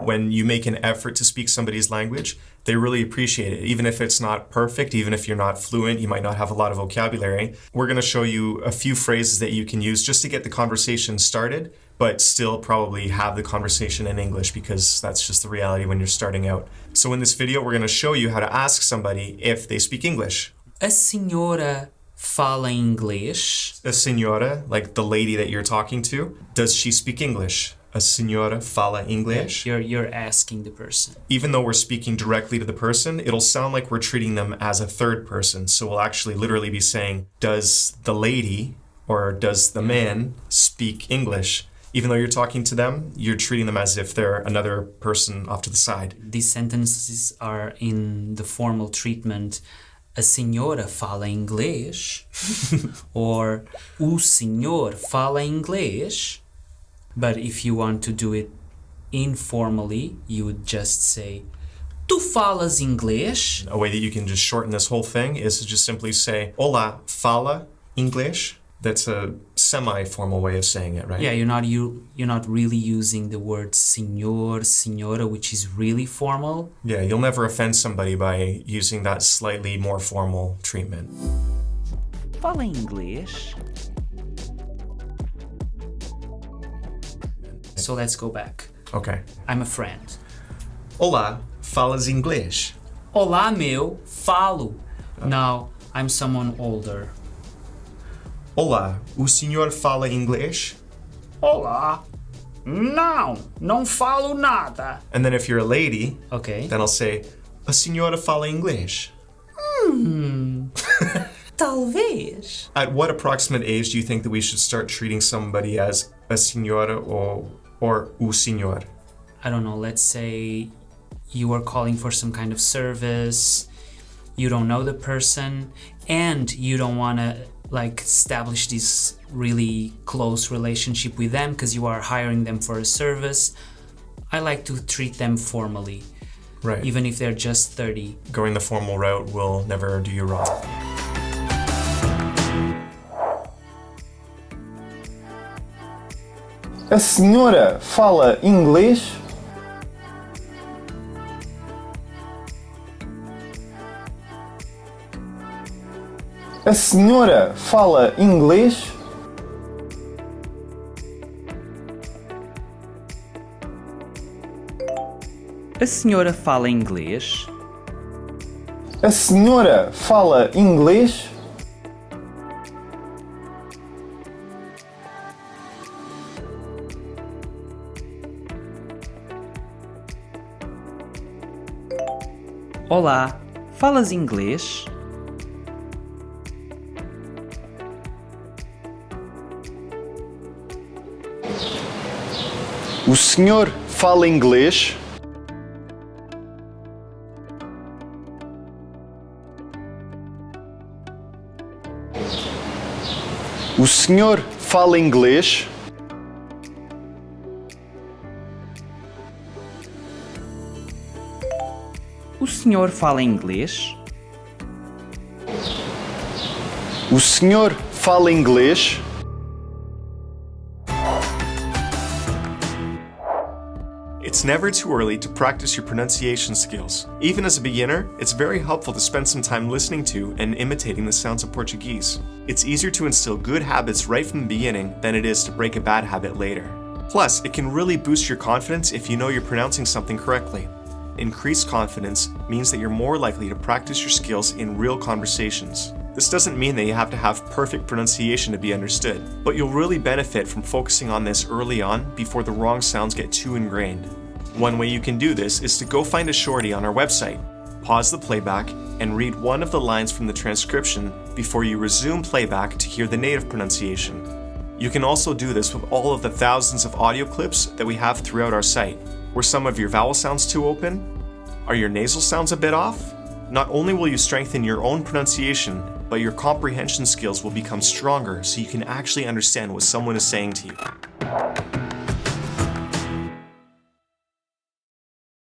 When you make an effort to speak somebody's language, they really appreciate it. Even if it's not perfect, even if you're not fluent, you might not have a lot of vocabulary. We're going to show you a few phrases that you can use just to get the conversation started, but still probably have the conversation in English because that's just the reality when you're starting out. So in this video, we're going to show you how to ask somebody if they speak English. A senhora fala inglês? A senhora, like the lady that you're talking to, does she speak English? A senhora fala inglês? You're asking the person. Even though we're speaking directly to the person, it'll sound like we're treating them as a third person. So we'll actually literally be saying, does the lady or does the man speak English? Even though you're talking to them, you're treating them as if they're another person off to the side. These sentences are in the formal treatment. A senhora fala inglês? Or o senhor fala inglês? But if you want to do it informally, you would just say, tu falas inglês? A way that you can just shorten this whole thing is to just simply say, Olá, fala inglês? That's a semi-formal way of saying it, right? Yeah, you're not really using the word senhor, senhora, which is really formal. Yeah, you'll never offend somebody by using that slightly more formal treatment. Fala inglês? So let's go back. Okay. I'm a friend. Olá, falas inglês? Olá, meu, falo. Now, I'm someone older. Olá, o senhor fala inglês? Olá. Não falo nada. And then if you're a lady, Okay. then I'll say, a senhora fala inglês? Talvez. At what approximate age do you think that we should start treating somebody as a senhora or o senhor? I don't know, let's say you are calling for some kind of service, you don't know the person, and you don't want to establish this really close relationship with them because you are hiring them for a service. I like to treat them formally, Right. even if they're just 30. Going the formal route will never do you wrong. A senhora fala inglês? A senhora fala inglês? A senhora fala inglês? A senhora fala inglês? Olá, falas inglês? O senhor fala inglês? O senhor fala inglês? O senhor fala inglês? O senhor fala inglês? It's never too early to practice your pronunciation skills. Even as a beginner, it's very helpful to spend some time listening to and imitating the sounds of Portuguese. It's easier to instill good habits right from the beginning than it is to break a bad habit later. Plus, it can really boost your confidence if you know you're pronouncing something correctly. Increased confidence means that you're more likely to practice your skills in real conversations. This doesn't mean that you have to have perfect pronunciation to be understood, but you'll really benefit from focusing on this early on before the wrong sounds get too ingrained. One way you can do this is to go find a shorty on our website, pause the playback, and read one of the lines from the transcription before you resume playback to hear the native pronunciation. You can also do this with all of the thousands of audio clips that we have throughout our site. Were some of your vowel sounds too open? Are your nasal sounds a bit off? Not only will you strengthen your own pronunciation, but your comprehension skills will become stronger so you can actually understand what someone is saying to you.